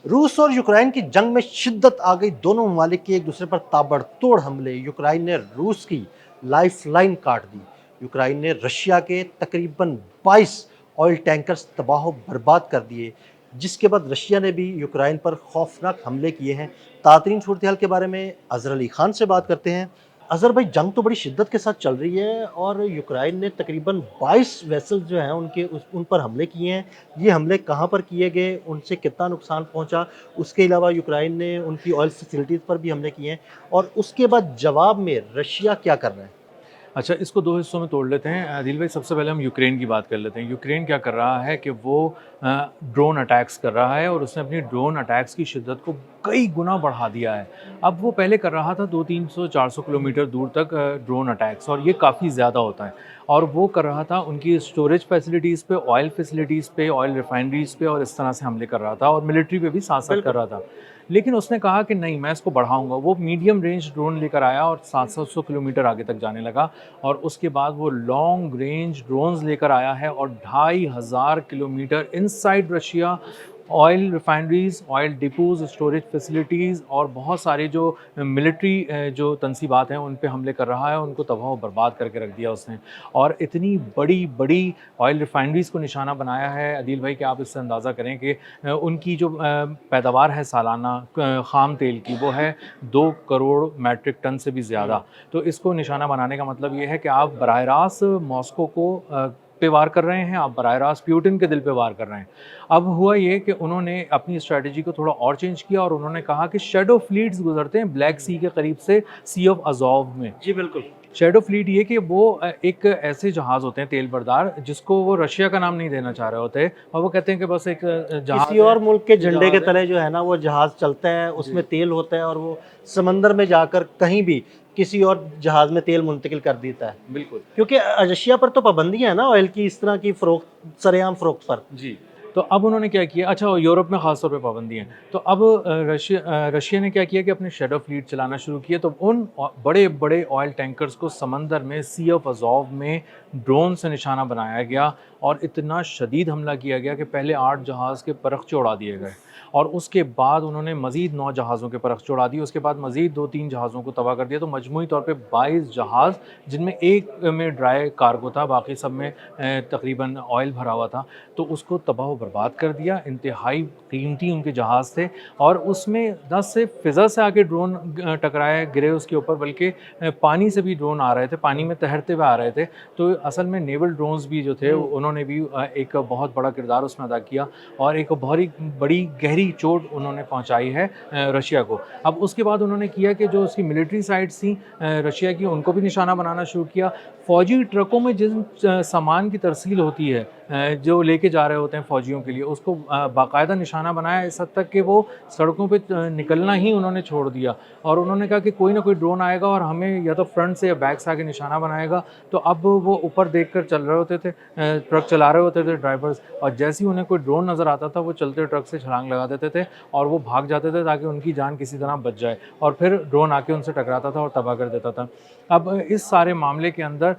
रूस और यूक्रेन की जंग में शिद्दत आ गई। दोनों ममालिक के एक दूसरे पर ताबड़तोड़ हमले। यूक्रेन ने रूस की लाइफलाइन काट दी। यूक्रेन ने रशिया के तकरीबन 22 ऑयल टैंकर्स तबाह बर्बाद कर दिए, जिसके बाद रशिया ने भी यूक्रेन पर खौफनाक हमले किए हैं। तातरीन सूरत हाल के बारे में अजहर अली खान से बात करते हैं। अज़हर भाई, जंग तो बड़ी शिद्दत के साथ चल रही है और यूक्रेन ने तकरीबन 22 वेसल्स जो हैं उन पर हमले किए हैं। ये हमले कहाँ पर किए गए, उनसे कितना नुकसान पहुंचा, उसके अलावा यूक्रेन ने उनकी ऑयल फैसिलिटीज़ पर भी हमले किए हैं और उसके बाद जवाब में रशिया क्या कर रहा है? अच्छा, इसको दो हिस्सों में तोड़ लेते हैं आदिल भाई। सबसे पहले हम यूक्रेन की बात कर लेते हैं। यूक्रेन क्या कर रहा है कि वो ड्रोन अटैक्स कर रहा है और उसने अपनी ड्रोन अटैक्स की शिद्दत को कई गुना बढ़ा दिया है। अब वो पहले कर रहा था 200-300-400 किलोमीटर दूर तक ड्रोन अटैक्स, और ये काफ़ी ज़्यादा होता है। और वो कर रहा था उनकी स्टोरेज फैसिलिटीज़ पे, ऑयल फैसिलिटीज़ पे, ऑयल रिफाइनरीज़ पे, और इस तरह से हमले कर रहा था, और मिलिट्री पे भी साथ साथ कर बिल्कुल। रहा था। लेकिन उसने कहा कि नहीं, मैं इसको बढ़ाऊंगा। वो मीडियम रेंज ड्रोन लेकर आया और 700 किलोमीटर आगे तक जाने लगा, और उसके बाद वो लॉन्ग रेंज ड्रोन्स लेकर आया है और 2500 kilometre inside Russia oil refineries, oil depots, storage facilities और बहुत सारे जो मिलिट्री जो तनसीबात हैं उन पे हमले कर रहा है। उनको तबाह व बर्बाद करके रख दिया उसने, और इतनी बड़ी बड़ी ऑयल रिफाइनरीज़ को निशाना बनाया है अदील भाई कि आप इससे अंदाज़ा करें कि उनकी जो पैदावार है सालाना ख़ाम तेल की, वो है 2 करोड़ मैट्रिक टन से भी ज़्यादा। तो इसको निशाना बनाने का मतलब ये है कि आप बराह रास्त मॉस्को को पे वार कर रहे हैं, आप बराह रास्त प्यूटिन के दिल पे वार कर रहे हैं। अब हुआ ये कि उन्होंने अपनी स्ट्रैटेजी को थोड़ा और चेंज किया, और उन्होंने कहा कि शैडो फ्लीट्स गुजरते हैं ब्लैक सी के करीब से, सी ऑफ अज़ोव में। जी बिल्कुल। शैडो फ्लीट ये कि वो एक ऐसे जहाज़ होते हैं तेल बरदार, जिसको वो रशिया का नाम नहीं देना चाह रहे होते, और वो कहते हैं कि बस एक किसी जहाज़ है, और मुल्क के झंडे के जहाज़ है। तले जो है ना वो जहाज चलता है, जी, उसमें तेल होता है और वो समंदर में जाकर कहीं भी किसी और जहाज में तेल मुंतकिल कर देता है। बिल्कुल। क्योंकि रशिया पर तो पाबंदियां हैं ना ऑयल की, इस तरह की फरोख्त, सरेआम फरोख्त पर। जी, तो अब उन्होंने क्या किया, अच्छा यूरोप में ख़ास तौर पे पाबंदी है। तो अब रशिया ने क्या किया कि अपने शैडो फ्लीट चलाना शुरू किए। तो उन बड़े-बड़े ऑयल टैंकर्स को समंदर में, सी ऑफ अज़ोव में ड्रोन से निशाना बनाया गया, और इतना शदीद हमला किया गया कि पहले 8 जहाज़ के परख़्चे उड़ा दिए गए, और उसके बाद उन्होंने मज़ीद 9 जहाज़ों के परख़्चे उड़ा दिए। उसके बाद मज़ीद 2-3 जहाज़ों को तबाह कर दिया। तो मजमूई तौर पे 22 जहाज़, जिनमें एक में ड्राई कार्गो था, बाकी सब में तकरीबन ऑयल भरा हुआ था, तो उसको तबाह व बर्बाद कर दिया। इंतहाई कीमती उनके जहाज़ थे, और उसमें न सिर्फ फ़िज़ा से आके ड्रोन टकराए, गिरे उसके ऊपर, बल्कि पानी से भी ड्रोन आ रहे थे, पानी में तैरते हुए आ रहे थे। तो असल में नेवल ड्रोन्स भी जो थे उन्होंने भी एक बहुत बड़ा किरदार उसमें अदा किया, और एक बहुत ही बड़ी गहरी चोट उन्होंने पहुंचाई है रशिया को। अब उसके बाद उन्होंने किया कि जो उसकी मिलिट्री साइट्स थी रशिया की, उनको भी निशाना बनाना शुरू किया। फ़ौजी ट्रकों में जिन सामान की तरसील होती है, जो लेके जा रहे होते हैं फ़ौजियों के लिए, उसको बाकायदा निशाना बनाया, इस हद तक कि वो सड़कों पे निकलना ही उन्होंने छोड़ दिया। और उन्होंने कहा कि कोई ना कोई ड्रोन आएगा और हमें या तो फ्रंट से या बैक से आके निशाना बनाएगा। तो अब वो ऊपर देख कर चल रहे होते थे, ट्रक चला रहे होते थे ड्राइवर्स, और जैसे ही उन्हें कोई ड्रोन नज़र आता था वो चलते ट्रक से छलांग लगा देते थे, और वो भाग जाते थे ताकि उनकी जान किसी तरह बच जाए, और फिर ड्रोन आके उनसे टकराता था और तबाह कर देता था। अब इस सारे मामले के अंदर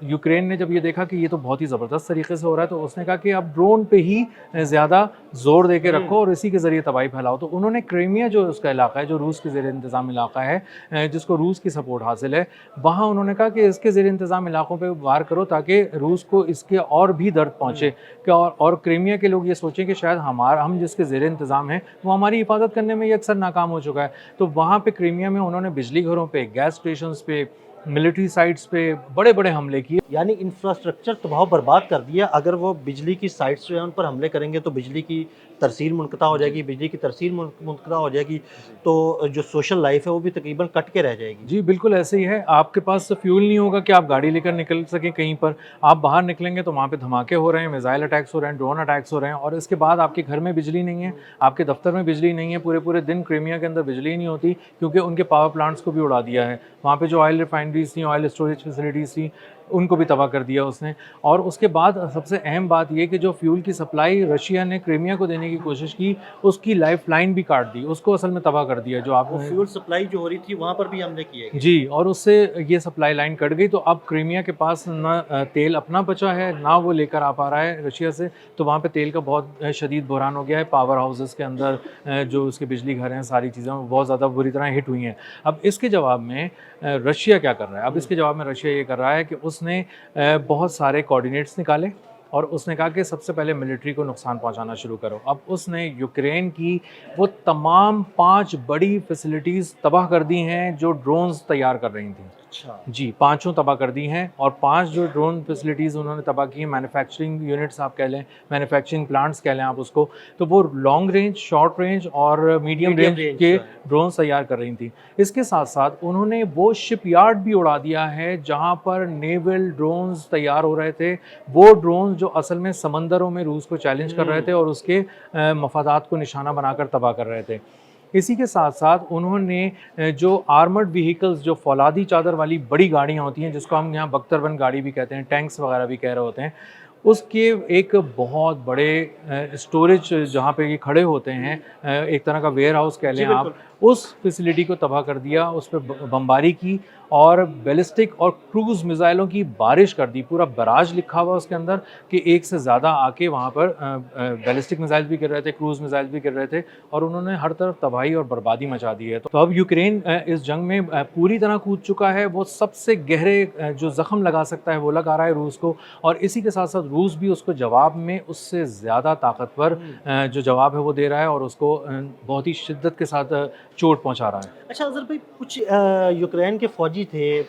यूक्रेन ने जब ये देखा कि ये तो बहुत ही ज़बरदस्त तरीके से हो रहा है, तो उसने कहा कि अब ड्रोन पे ही ज़्यादा ज़ोर दे के रखो और इसी के ज़रिए तबाही फैलाओ। तो उन्होंने क्रीमिया, जो उसका इलाका है, जो रूस के ज़ेर इंतज़ाम इलाका है, जिसको रूस की सपोर्ट हासिल है, वहाँ उन्होंने कहा कि इसके ज़ेर इंतज़ाम इलाकों पे वार करो ताकि रूस को इसके और भी दर्द पहुँचे, कि और क्रीमिया के लोग ये सोचें कि शायद हम जिसके ज़ेर इंतज़ाम हैं वो हमारी हिफाजत करने में ये अक्सर नाकाम हो चुका है। तो वहाँ पे क्रीमिया में उन्होंने बिजली घरों पे, गैस स्टेशंस पे, मिलिट्री साइट्स पे बड़े-बड़े हमले किए। यानी इंफ्रास्ट्रक्चर तबाह बर्बाद कर दिया। अगर वो बिजली की साइट्स जो है उन पर हमले करेंगे तो बिजली की तरसील मुनक़ता हो जी, जाएगी, बिजली की तरसील मुनक़ता हो जाएगी, तो जो सोशल लाइफ है वो भी तकरीबन कट के रह जाएगी। जी, बिल्कुल ऐसे ही है। आपके पास फ्यूल नहीं होगा कि आप गाड़ी लेकर निकल सकें कहीं पर। आप बाहर निकलेंगे तो वहाँ पे धमाके हो रहे हैं, मिसाइल अटैक्स हो रहे हैं, ड्रोन अटैक्स हो रहे हैं, और इसके बाद आपके घर में बिजली नहीं है, आपके दफ्तर में बिजली नहीं है, पूरे-पूरे दिन क्रीमिया के अंदर बिजली ही नहीं होती, क्योंकि उनके पावर प्लांट्स को भी उड़ा दिया है। वहाँ पे जो ऑयल रिफाइनरीज़ थी, ऑयल स्टोरेज फैसिलिटीज़ थी, उनको भी तबाह कर दिया उसने। और उसके बाद सबसे अहम बात ये कि जो फ्यूल की सप्लाई रशिया ने क्रीमिया को देने की कोशिश की, उसकी लाइफ लाइन भी काट दी, उसको असल में तबाह कर दिया। जो आप वो फ्यूल सप्लाई जो हो रही थी वहाँ पर भी हमले किए गए। जी, और उससे ये सप्लाई लाइन कट गई, तो अब क्रीमिया के पास ना तेल अपना बचा है, ना वो लेकर आ पा रहा है रशिया से। तो वहाँ पे तेल का बहुत शदीद बहरान हो गया है। पावर हाउसेस के अंदर जो उसके बिजली घर हैं, सारी चीज़ें बहुत ज़्यादा बुरी तरह हिट हुई हैं। अब इसके जवाब में रशिया क्या कर रहा है? अब इसके जवाब में रशिया ये कर रहा है कि उसने बहुत सारे कोऑर्डिनेट्स निकाले और उसने कहा कि सबसे पहले मिलिट्री को नुकसान पहुंचाना शुरू करो। अब उसने यूक्रेन की वो तमाम 5 बड़ी फैसिलिटीज़ तबाह कर दी हैं जो ड्रोन्स तैयार कर रही थी। अच्छा। जी, पाँचों तबाह कर दी हैं। और 5 जो ड्रोन फैसिलिटीज़ उन्होंने तबाह की हैं, मैन्युफैक्चरिंग यूनिट्स आप कह लें, मैन्युफैक्चरिंग प्लांट्स कह लें आप उसको, तो वो लॉन्ग रेंज, शॉर्ट रेंज और मीडियम रेंज के ड्रोन्स तैयार कर रही थी। इसके साथ-साथ उन्होंने वो शिपयार्ड भी उड़ा दिया है जहाँ पर नेवल ड्रोन्स तैयार हो रहे थे। वो ड्रोन्स जो असल में समंदरों में रूस को चैलेंज कर रहे थे और उसके मफादात को निशाना बनाकर तबाह कर रहे थे। इसी के साथ साथ उन्होंने जो आर्मर्ड व्हीकल्स, जो फौलादी चादर वाली बड़ी गाड़ियाँ होती हैं, जिसको हम यहाँ बख्तरबंद गाड़ी भी कहते हैं, टैंक्स वगैरह भी कह रहे होते हैं, उसके एक बहुत बड़े स्टोरेज जहाँ पे ये खड़े होते हैं, एक तरह का वेयर हाउस कह लें आप, उस फैसिलिटी को तबाह कर दिया, उस पर बमबारी की और बैलिस्टिक और क्रूज़ मिसाइलों की बारिश कर दी। पूरा बराज लिखा हुआ उसके अंदर कि एक से ज़्यादा आके वहाँ पर बैलिस्टिक मिसाइल भी गिर रहे थे, क्रूज़ मिसाइल भी गिर रहे थे और उन्होंने हर तरफ तबाही और बर्बादी मचा दी है। तो अब यूक्रेन इस जंग में पूरी तरह कूद चुका है। वो सबसे गहरे जो ज़ख्म लगा सकता है वो लगा रहा है रूस को, और इसी के साथ साथ रूस भी उसको जवाब में उससे ज़्यादा ताकतवर जो जवाब है वो दे रहा है और उसको बहुत ही शिद्दत के साथ चोट पहुंचा रहा है। अच्छा अज़र भाई, कुछ यूक्रेन के फ़ौजी थे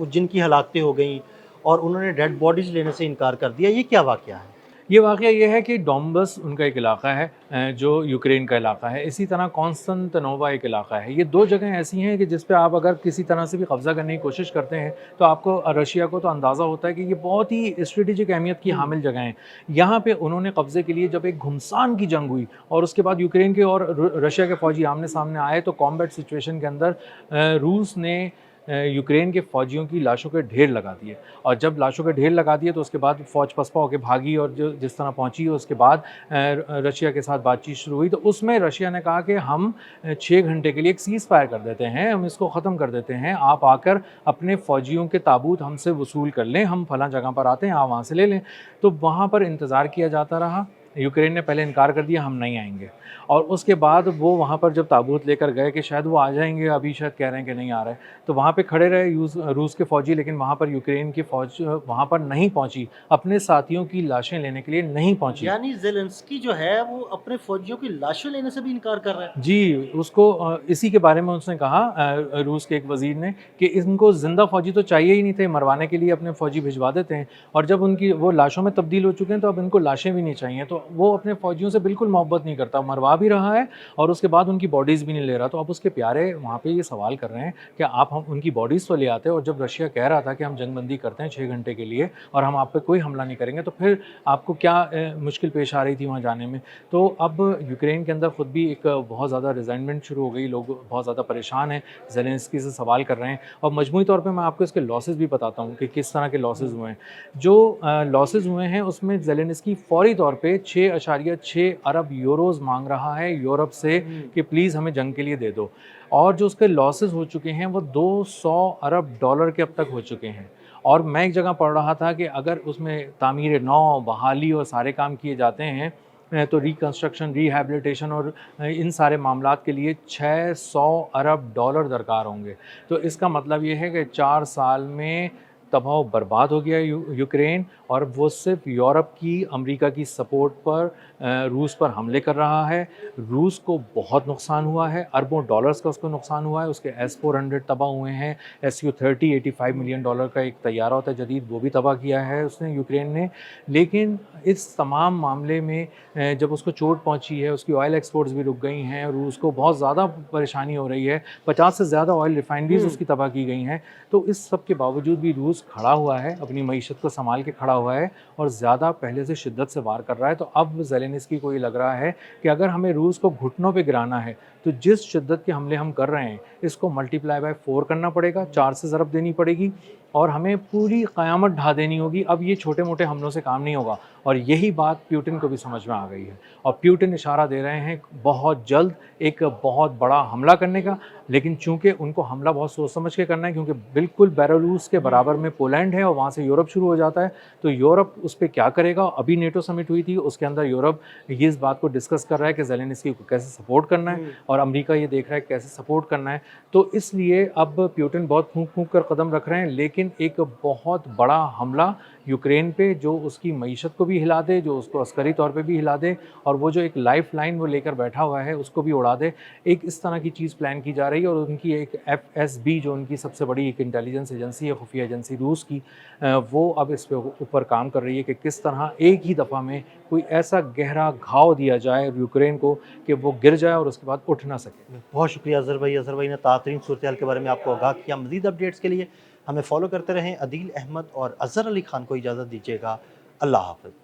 जिनकी हलाकतें हो गई और उन्होंने डेड बॉडीज़ लेने से इनकार कर दिया, ये क्या वाक़या है? ये वाक़या ये है कि डोंबस उनका एक इलाका है जो यूक्रेन का इलाका है। इसी तरह कॉन्स्टेंटिनोवा एक इलाका है। ये 2 जगह ऐसी हैं कि जिस पे आप अगर किसी तरह से भी कब्ज़ा करने की कोशिश करते हैं तो आपको रशिया को तो अंदाज़ा होता है कि ये बहुत ही स्ट्रेटेजिक अहमियत की हामिल जगह हैं। यहाँ पे उन्होंने कब्ज़े के लिए जब एक घुमसान की जंग हुई और उसके बाद यूक्रेन के और रशिया के फ़ौजी आमने-सामने आए, तो कॉम्बैट सिचुएशन के अंदर रूस ने यूक्रेन के फ़ौजियों की लाशों के ढेर लगा दिए। और जब लाशों के ढेर लगा दिए तो उसके बाद फ़ौज पसपा होकर भागी और जो जिस तरह पहुंची, उसके बाद रशिया के साथ बातचीत शुरू हुई। तो उसमें रशिया ने कहा कि हम 6 घंटे के लिए एक सीज़ फायर कर देते हैं, हम इसको ख़त्म कर देते हैं, आप आकर अपने फ़ौजियों के ताबूत हमसे वसूल कर लें, हम फलां जगह पर आते हैं, आप वहाँ से ले लें। तो वहाँ पर इंतज़ार किया जाता रहा। यूक्रेन ने पहले इनकार कर दिया, हम नहीं आएंगे, और उसके बाद वो वहाँ पर जब ताबूत लेकर गए कि शायद वो आ जाएंगे, अभी शायद कह रहे हैं कि नहीं आ रहे, तो वहाँ पे खड़े रहे रूस के फ़ौजी, लेकिन वहाँ पर यूक्रेन की फ़ौज वहाँ पर नहीं पहुँची, अपने साथियों की लाशें लेने के लिए नहीं पहुँची। यानी ज़ेलेंस्की जो है वो अपने फ़ौजियों की लाशें लेने से भी इनकार कर रहा है। जी, उसको इसी के बारे में उसने कहा रूस के एक वज़ीर ने कि इनको ज़िंदा फ़ौजी तो चाहिए ही नहीं थे, मरवाने के लिए अपने फ़ौजी भिजवा देते हैं, और जब उनकी वो लाशों में तब्दील हो चुके हैं तो अब इनको लाशें भी नहीं चाहिए। तो वो अपने फ़ौजियों से बिल्कुल मोहब्बत नहीं करता, मरवा भी रहा है और उसके बाद उनकी बॉडीज़ भी नहीं ले रहा। तो अब उसके प्यारे वहाँ पे ये सवाल कर रहे हैं कि आप हम उनकी बॉडीज़ तो ले आते, और जब रशिया कह रहा था कि हम जंगबंदी करते हैं 6 घंटे के लिए और हम आप पे कोई हमला नहीं करेंगे, तो फिर आपको क्या मुश्किल पेश आ रही थी वहाँ जाने में। तो अब यूक्रेन के अंदर ख़ुद भी एक बहुत ज़्यादा रिज़ाइनमेंट शुरू हो गई, लोग बहुत ज़्यादा परेशान हैं, ज़ेलेंस्की से सवाल कर रहे हैं। और मजमूई तौर पे मैं आपको इसके लॉसेस भी बताता हूँ कि किस तरह के लॉसेस हुए हैं। जो लॉसेस हुए हैं उसमें ज़ेलेंस्की फ़ौरी तौर पे 6.6 अरब यूरोज़ मांग रहा है यूरोप से कि प्लीज़ हमें जंग के लिए दे दो, और जो उसके लॉसेस हो चुके हैं वो 200 अरब डॉलर के अब तक हो चुके हैं। और मैं एक जगह पढ़ रहा था कि अगर उसमें तामीर नौ, बहाली और सारे काम किए जाते हैं तो रिकंस्ट्रक्शन, रिहैबिलिटेशन और इन सारे मामलात के लिए 600 अरब डॉलर दरकार होंगे। तो इसका मतलब ये है कि 4 साल में तबाह बर्बाद हो गया यूक्रेन, और वो सिर्फ यूरोप की, अमेरिका की सपोर्ट पर रूस पर हमले कर रहा है। रूस को बहुत नुकसान हुआ है, अरबों डॉलर्स का उसको नुकसान हुआ है। उसके S-400 तबाह हुए हैं, Su-30 $85 मिलियन का एक तैयारा होता है जदीद, वो भी तबाह किया है उसने, यूक्रेन ने। लेकिन इस तमाम मामले में जब उसको चोट पहुंची है, उसकी ऑयल एक्सपोर्ट्स भी रुक गई हैं, रूस को बहुत ज़्यादा परेशानी हो रही है, 50 से ज़्यादा ऑयल रिफाइनरीज उसकी तबाह की गई हैं। तो इस सब के बावजूद भी रूस खड़ा हुआ है, अपनी मईशत को संभाल के खड़ा हुआ है और ज़्यादा पहले से शिद्दत से वार कर रहा है। तो अब ज़ेलेंस्की को ये लग रहा है कि अगर हमें रूस को घुटनों पे गिराना है तो जिस शिद्दत के हमले हम कर रहे हैं इसको मल्टीप्लाई बाय 4 करना पड़ेगा, 4 से ज़रब देनी पड़ेगी। اور ہمیں پوری قیامت ڈھا دینی ہوگی. اب یہ چھوٹے موٹے حملوں سے کام نہیں ہوگا, اور یہی بات پیوٹن کو بھی سمجھ میں آ گئی ہے, اور پیوٹن اشارہ دے رہے ہیں بہت جلد ایک بہت بڑا حملہ کرنے کا. لیکن چونکہ ان کو حملہ بہت سوچ سمجھ کے کرنا ہے, کیونکہ بالکل بیلاروس کے برابر میں پولینڈ ہے اور وہاں سے یورپ شروع ہو جاتا ہے, تو یورپ اس پہ کیا کرے گا. ابھی نیٹو سمٹ ہوئی تھی, اس کے اندر یورپ یہ اس بات کو ڈسکس کر رہا ہے کہ زیلنسکی کو کیسے سپورٹ کرنا ہے, اور امریکہ یہ دیکھ رہا ہے کیسے سپورٹ کرنا ہے. تو اس لیے اب پیوٹن بہت پھونک پھونک کر قدم رکھ رہے ہیں, لیکن ایک بہت بڑا حملہ یوکرین پہ جو اس کی معیشت کو بھی ہلا دے, جو اس کو عسکری طور پہ بھی ہلا دے, اور وہ جو ایک لائف لائن وہ لے کر بیٹھا ہوا ہے اس کو بھی اڑا دے. ایک اس طرح کی چیز پلان کی جا رہی ہے, اور ان کی ایک FSB جو ان کی سب سے بڑی ایک انٹیلیجنس ایجنسی ہے, خفیہ ایجنسی روس کی, وہ اب اس پہ اوپر کام کر رہی ہے کہ کس طرح ایک ہی دفعہ میں کوئی ایسا گہرا گھاؤ دیا جائے یوکرین کو کہ وہ گر جائے اور اس کے بعد اٹھ نہ سکے. بہت شکریہ اظہر بھائی. اظہر بھائی نے تازہ صورتحال کے بارے میں آپ کو آگاہ کیا. مزید اپڈیٹس کے لیے ہمیں فالو کرتے رہیں. عدیل احمد اور اظہر علی خان کو اجازت دیجیے گا. اللہ حافظ.